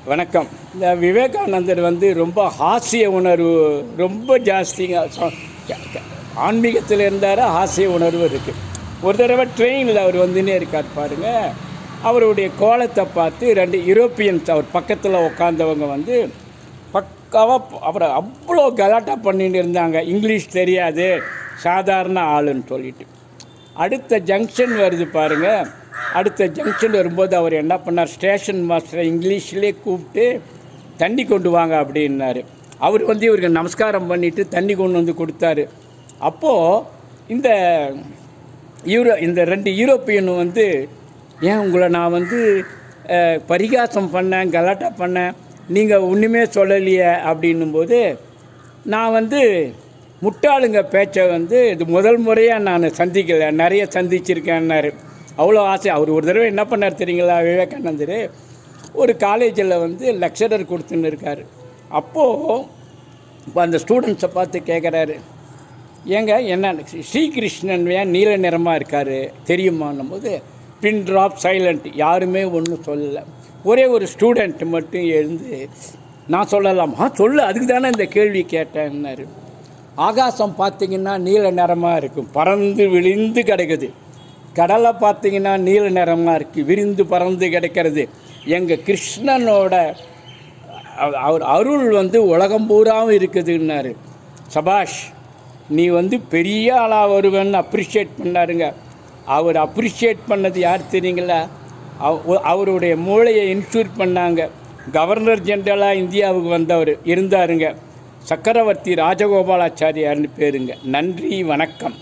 வணக்கம். இந்த விவேகானந்தர் ரொம்ப ஹாஸ்ய உணர்வு ரொம்ப ஜாஸ்திங்க. ஆன்மீகத்தில் இருந்தார், ஹாஸ்ய உணர்வு இருக்குது. ஒரு தடவை ட்ரெயினில் அவர் வந்துன்னே இருக்கார் பாருங்கள். அவருடைய கோலத்தை பார்த்து 2 யூரோப்பியன்ஸ் அவர் பக்கத்தில் உட்காந்தவங்க பக்காவாக அவரை அவ்வளோ கலாட்டா பண்ணிட்டு இருந்தாங்க. இங்கிலீஷ் தெரியாது, சாதாரண ஆளுன்னு சொல்லிட்டு. அடுத்த ஜங்ஷன் வருது பாருங்கள். அடுத்த ஜங்ஷன் வரும்போது அவர் என்ன பண்ணார், ஸ்டேஷன் மாஸ்டரை இங்கிலீஷ்லேயே கூப்பிட்டு தண்ணி கொண்டு வாங்க அப்படின்னாரு. அவர் இவருக்கு நமஸ்காரம் பண்ணிவிட்டு தண்ணி கொண்டு வந்து கொடுத்தாரு. அப்போது இந்த 2 யூரோப்பியனும் ஏன் உங்களை நான் பரிகாசம் பண்ணேன், கலாட்டா பண்ணேன், நீங்கள் ஒன்றுமே சொல்லலையே அப்படின்னும்போது, நான் முட்டாளுங்க பேச்சை இது முதல் முறையாக நான் சந்திக்கலை, நிறைய சந்திச்சிருக்கேன்னாரு. அவ்வளோ ஆசை. அவர் ஒரு தடவை என்ன பண்ணார் தெரியுங்களா, விவேகானந்தர் ஒரு காலேஜில் லெக்சரர் கொடுத்துன்னு இருக்கார். அப்போது இப்போ அந்த ஸ்டூடெண்ட்ஸை பார்த்து கேட்குறாரு, ஏங்க என்ன ஸ்ரீகிருஷ்ணன் ஏன் நீல நிறமாக இருக்கார் தெரியுமான்னும் போது பின் ட்ராப் சைலண்ட், யாருமே ஒன்றும் சொல்லலை. ஒரே ஒரு ஸ்டூடெண்ட் மட்டும் எழுந்து, நான் சொல்லலாமா, சொல்லு, அதுக்கு தானே இந்த கேள்வி கேட்டேன்னாரு. ஆகாசம் பார்த்திங்கன்னா நீல நிறமாக இருக்கும், பறந்து விழிந்து கிடக்குது. கடலை பார்த்திங்கன்னா நீல நிறமாக இருக்குது, விரிந்து பறந்து கிடக்கிறது. எங்கள் கிருஷ்ணனோட அவர் அருள் உலகம் பூராவும் இருக்குதுன்னாரு. சபாஷ், நீ பெரிய ஆளாக வருவேன்னு அப்ரிஷியேட் பண்ணாருங்க. அவர் அப்ரிஷியேட் பண்ணது யார் தெரியுங்களா, அவருடைய மூளையை இன்சூர் பண்ணாங்க. கவர்னர் ஜெனரலாக இந்தியாவுக்கு இருந்தாருங்க. சக்கரவர்த்தி ராஜகோபாலாச்சாரியார்னு பேருங்க. நன்றி, வணக்கம்.